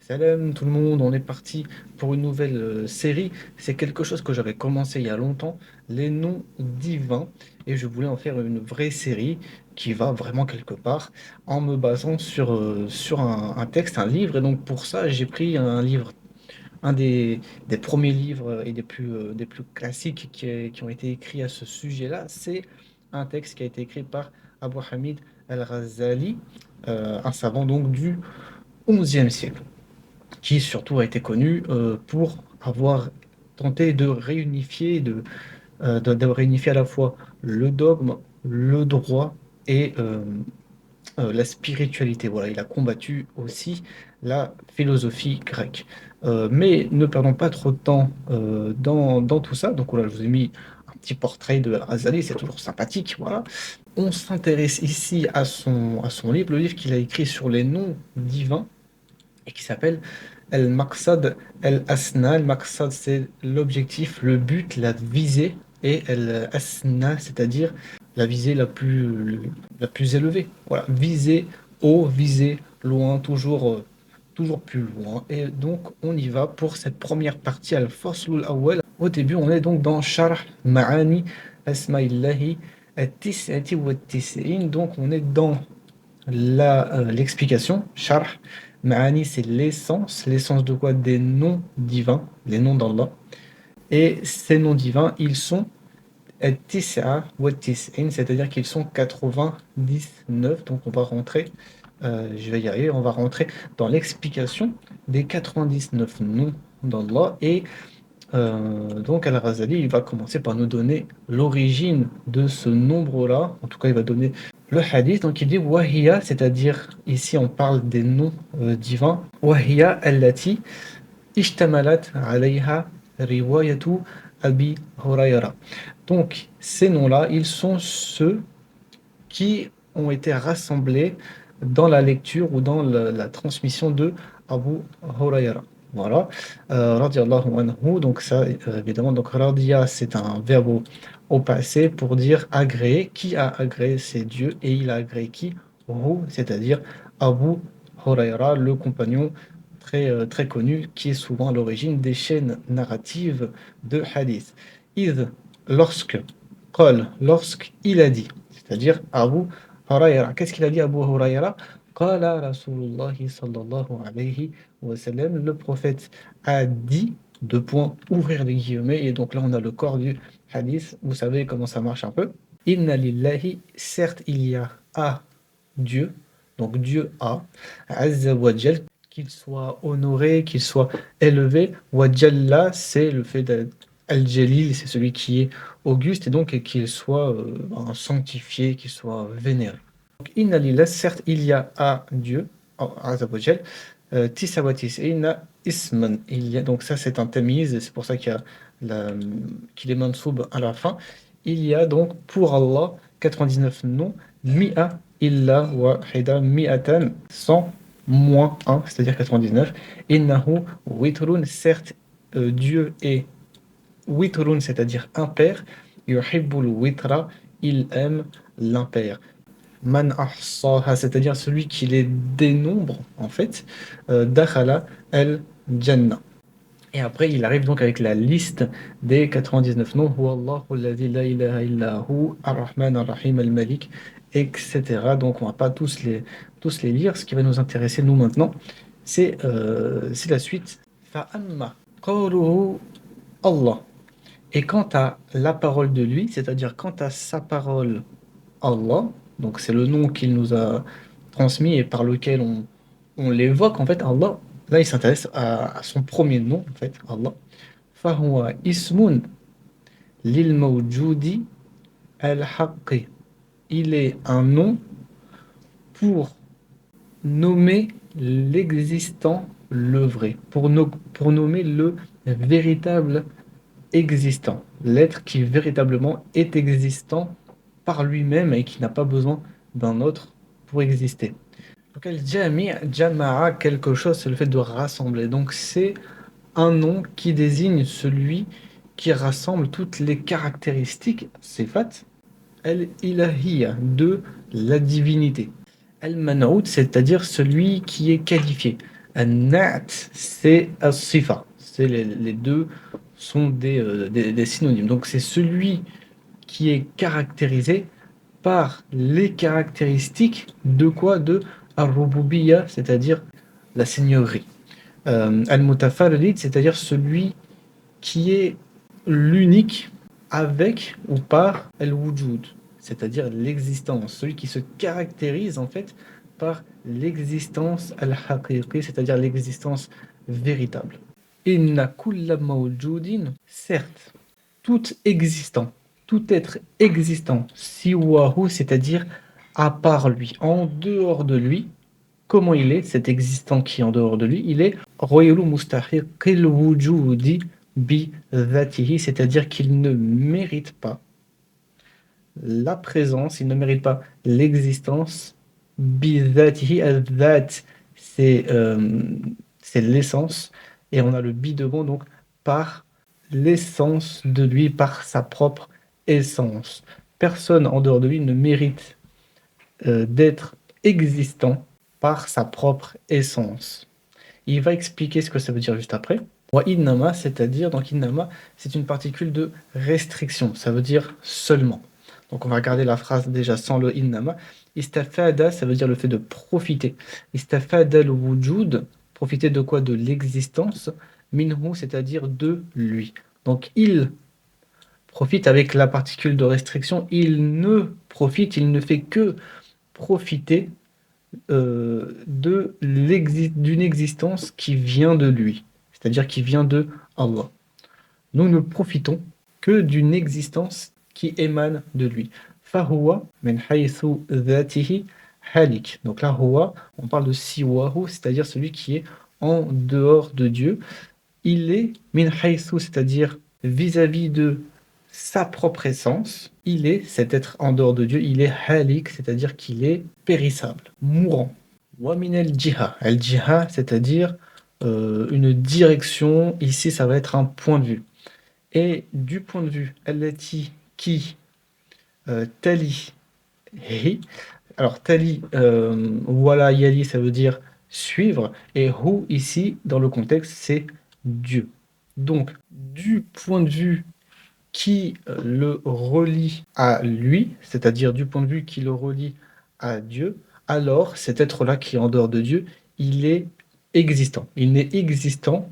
Salam tout le monde, on est parti pour une nouvelle série. C'est quelque chose que j'avais commencé il y a longtemps, les noms divins, et je voulais en faire une vraie série qui va vraiment quelque part en me basant sur un texte, un livre. Et donc pour ça, j'ai pris un livre, un des premiers livres et des plus classiques qui ont été écrits à ce sujet-là. C'est un texte qui a été écrit par Abu Hamid al-Ghazali, un savant donc du XIe siècle qui surtout a été connu pour avoir tenté de réunifier, de réunifier à la fois le dogme, le droit et la spiritualité. Voilà, il a combattu aussi la philosophie grecque. Mais ne perdons pas trop de temps dans tout ça. Donc voilà, je vous ai mis un petit portrait de Al-Ghazali, c'est toujours sympathique. Voilà. On s'intéresse ici à son livre, le livre qu'il a écrit sur les noms divins et qui s'appelle El-Maqsad El-Asna. El-Maqsad, c'est l'objectif, le but, la visée, et El-Asna, c'est-à-dire la visée la plus élevée. Voilà, viser haut, viser loin, toujours plus loin. Et donc, on y va pour cette première partie, Al-Faslul Awwal. Au début, on est donc dans Sharh Ma'ani Asma'illahi At-Tis'ati wa Tis'in. Donc, on est dans l'explication, Sharh, Ma'ani, c'est l'essence. L'essence de quoi? Des noms divins, les noms d'Allah. Et ces noms divins, ils sont Tis'a wa Tis'in, c'est-à-dire qu'ils sont 99. Donc on va rentrer, je vais y arriver, on va rentrer dans l'explication des 99 noms d'Allah. Et donc Al-Ghazali, il va commencer par nous donner l'origine de ce nombre-là. En tout cas, il va donner le hadith. Donc il dit Wahiya, c'est-à-dire ici on parle des noms divins. Wahiya allati ishtamalat alayha riwayatu Abi Hurayra. Donc ces noms-là, ils sont ceux qui ont été rassemblés dans la lecture ou dans la transmission de Abu Hurayra. Voilà, radiallahu anhu, donc ça, évidemment, donc radia, c'est un verbe au passé pour dire agréé. Qui a agréé? C'est Dieu, et il a agréé qui? Hu, c'est-à-dire Abu Hurayra, le compagnon très connu, qui est souvent à l'origine des chaînes narratives de hadith. Id, lorsque, qal, lorsqu'il a dit, c'est-à-dire Abu Hurayra. Qu'est-ce qu'il a dit Abu Hurayra? Qala Rasulullah sallallahu alayhi wa sallam. Le prophète a dit, deux points, ouvrir les guillemets, et donc là on a le corps du hadith. Vous savez comment ça marche un peu. Inna lillahi, certes il y a à Dieu, donc Dieu a, Azza wa Jal, qu'il soit honoré, qu'il soit élevé. Wa Jalla, c'est le fait d'être Al-Jalil, c'est celui qui est auguste, et donc qu'il soit sanctifié, qu'il soit vénéré. Donc, Inna lillah, certes, il y a à Dieu, Azza wa Jal, Tisawatis, et inna isman, il y a, donc ça c'est un tamiz, c'est pour ça qu'il est mansoub à la fin. Il y a donc pour Allah 99 noms, mi'a illa wahida mi'atan, 100 moins 1, c'est-à-dire 99. Innahu witrun, certes, Dieu est witrun, c'est-à-dire impair. Yuhibbul witra, il aime l'impair. Man ahsaha, c'est-à-dire celui qui les dénombre, en fait, dakhala al-jannah. Et après, il arrive donc avec la liste des 99 noms. Huwallahu alladhi la ilaha illa hu, ar-Rahman ar-Rahim al-Malik, etc. Donc, on va pas tous les lire. Ce qui va nous intéresser, nous, maintenant, c'est la suite. Fa'amma qawluhu Allah. Et quant à la parole de lui, c'est-à-dire quant à sa parole, Allah, donc c'est le nom qu'il nous a transmis et par lequel on l'évoque, en fait, Allah, là il s'intéresse à son premier nom, en fait, Allah. Fahuwa ismun lil mawjudi al-haqqi. Il est un nom pour nommer l'existant, le vrai, pour nommer le véritable existant, l'être qui véritablement est existant par lui-même et qui n'a pas besoin d'un autre pour exister. Donc al-jami', jama'a, quelque chose, c'est le fait de rassembler. Donc c'est un nom qui désigne celui qui rassemble toutes les caractéristiques, sifat, al-ilahiyya, de la divinité. Al-man'out, c'est-à-dire celui qui est qualifié. An-na'at, c'est as-sifa. C'est les deux sont des synonymes. Donc c'est celui qui est caractérisé par les caractéristiques de quoi? De ar-rububiyya, c'est-à-dire la seigneurie. Al-mutafarrid, c'est-à-dire celui qui est l'unique avec ou par al-wujud, c'est-à-dire l'existence, celui qui se caractérise en fait par l'existence al-haqiqi, c'est-à-dire l'existence véritable. Inna kulla mawjudin, certes, tout existant, tout être existant, siwahu, c'est-à-dire à part lui, en dehors de lui, comment il est, cet existant qui est en dehors de lui, il est Royulu mustahiqil wujudi bi dhatihi, c'est-à-dire qu'il ne mérite pas la présence, il ne mérite pas l'existence bi dhatihi. Al-dhat, c'est l'essence, et on a le bi devant, donc par l'essence de lui, par sa propre essence. Personne en dehors de lui ne mérite d'être existant par sa propre essence. Il va expliquer ce que ça veut dire juste après. Wa innama, c'est-à-dire, donc innama, c'est une particule de restriction, ça veut dire seulement. Donc on va regarder la phrase déjà sans le innama. Istafada, ça veut dire le fait de profiter. Istafada le wujud, profiter de quoi? De l'existence. Minhu, c'est-à-dire de lui. Donc il profite avec la particule de restriction, il ne profite, il ne fait que profiter d'une existence qui vient de lui, c'est-à-dire qui vient de Allah. Nous ne profitons que d'une existence qui émane de lui. Fahuwa min haythu dhatihi halik. Donc là, huwa, on parle de siwahu, c'est-à-dire celui qui est en dehors de Dieu. Il est min haythu, c'est-à-dire vis-à-vis de sa propre essence. Il est, cet être en dehors de Dieu, il est halik, c'est-à-dire qu'il est périssable, mourant. Wa min al-jiha. Al-jiha, c'est-à-dire une direction. Ici, ça va être un point de vue. Et du point de vue, allati, qui, tali, hi. Alors, tali, voilà, yali, ça veut dire suivre. Et hu, ici, dans le contexte, c'est Dieu. Donc, du point de vue qui le relie à lui, c'est-à-dire du point de vue qui le relie à Dieu, alors cet être-là qui est en dehors de Dieu, il est existant. Il n'est existant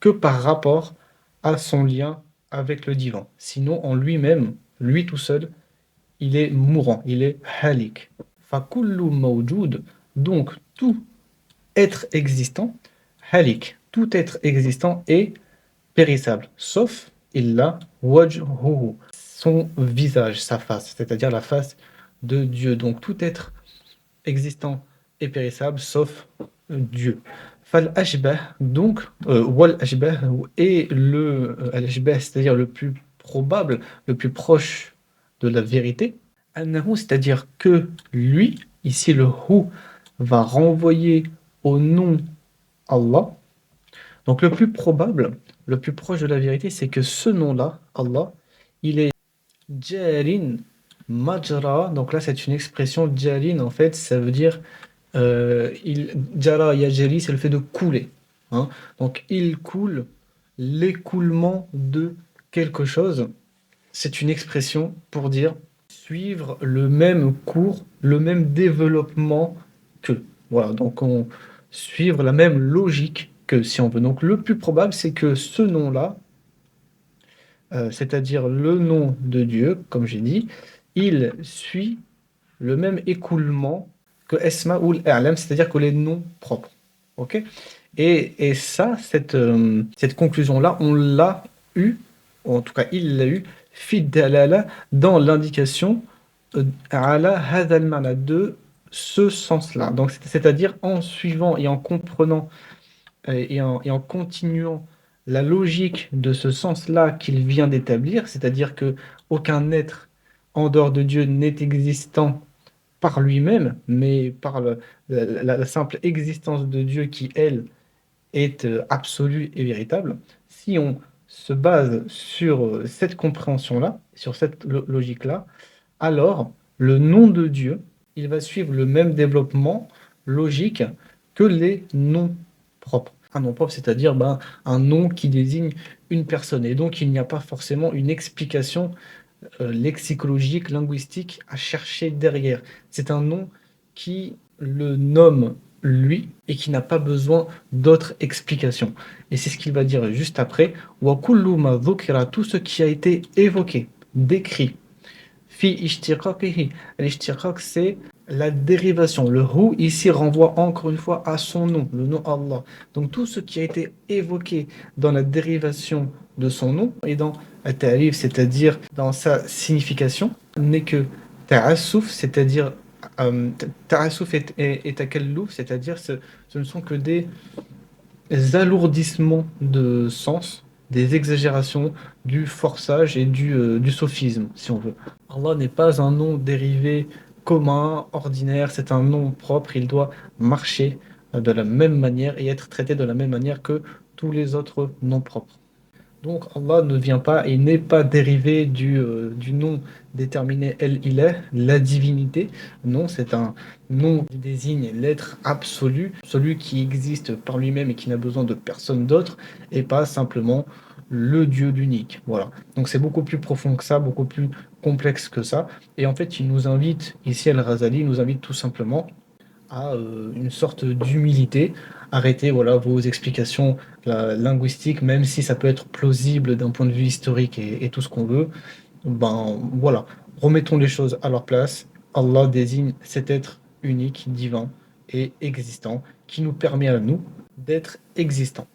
que par rapport à son lien avec le divin. Sinon, en lui-même, lui tout seul, il est mourant, il est halik. Fakullu mawjoud, donc tout être existant, halik, tout être existant est périssable, sauf illa wajhuhu, son visage, sa face, c'est-à-dire la face de Dieu. Donc tout être existant est périssable, sauf Dieu. Fal ashbah, donc wal ashbah, et le al-ashbah, c'est-à-dire le plus probable, le plus proche de la vérité, annahu, c'est-à-dire que lui, ici le hu va renvoyer au nom Allah. Donc le plus probable, le plus proche de la vérité, c'est que ce nom-là, Allah, il est Jarin Majra. Donc là, c'est une expression Jarin, en fait, ça veut dire Jara Yajari, c'est le fait de couler. Hein. Donc il coule, l'écoulement de quelque chose. C'est une expression pour dire suivre le même cours, le même développement que. Voilà, donc on suivre la même logique que si on veut. Donc le plus probable, c'est que ce nom-là, c'est-à-dire le nom de Dieu, comme j'ai dit, il suit le même écoulement que Esma ou l'A'lam, c'est-à-dire que les noms propres. Ok? Et ça, cette conclusion-là, on l'a eu, ou en tout cas il l'a eu, fidalala, dans l'indication ala hadal mana, de ce sens-là. Donc c'est-à-dire en suivant et en comprenant et en continuant la logique de ce sens-là qu'il vient d'établir, c'est-à-dire que aucun être en dehors de Dieu n'est existant par lui-même, mais par la simple existence de Dieu qui, elle, est absolue et véritable. Si on se base sur cette compréhension-là, sur cette logique-là, alors le nom de Dieu, il va suivre le même développement logique que les noms propre. Un nom propre, c'est-à-dire un nom qui désigne une personne. Et donc, il n'y a pas forcément une explication lexicologique, linguistique à chercher derrière. C'est un nom qui le nomme lui et qui n'a pas besoin d'autres explications. Et c'est ce qu'il va dire juste après. Wa kullu ma dhukira, tout ce qui a été évoqué, décrit. Fi ishtiqaqihi. L'ishtiqaq, c'est la dérivation. Le hu ici renvoie encore une fois à son nom, le nom Allah. Donc tout ce qui a été évoqué dans la dérivation de son nom et dans at-ta'rif, c'est-à-dire dans sa signification, n'est que ta'assouf, c'est-à-dire ta'assouf et takallouf, c'est-à-dire ce ne sont que des alourdissements de sens, des exagérations, du forçage et du sophisme, si on veut. Allah n'est pas un nom dérivé commun, ordinaire, c'est un nom propre, il doit marcher de la même manière et être traité de la même manière que tous les autres noms propres. Donc Allah ne vient pas et n'est pas dérivé du nom déterminé El-Ilah, la divinité. Non, c'est un nom qui désigne l'être absolu, celui qui existe par lui-même et qui n'a besoin de personne d'autre, et pas simplement le Dieu d'unique. Voilà. Donc c'est beaucoup plus profond que ça, beaucoup plus complexe que ça. Et en fait, il nous invite, ici Al-Ghazali, il nous invite tout simplement à une sorte d'humilité. Arrêtez voilà, vos explications linguistiques, même si ça peut être plausible d'un point de vue historique et tout ce qu'on veut. Ben voilà, remettons les choses à leur place. Allah désigne cet être unique, divin et existant, qui nous permet à nous d'être existants.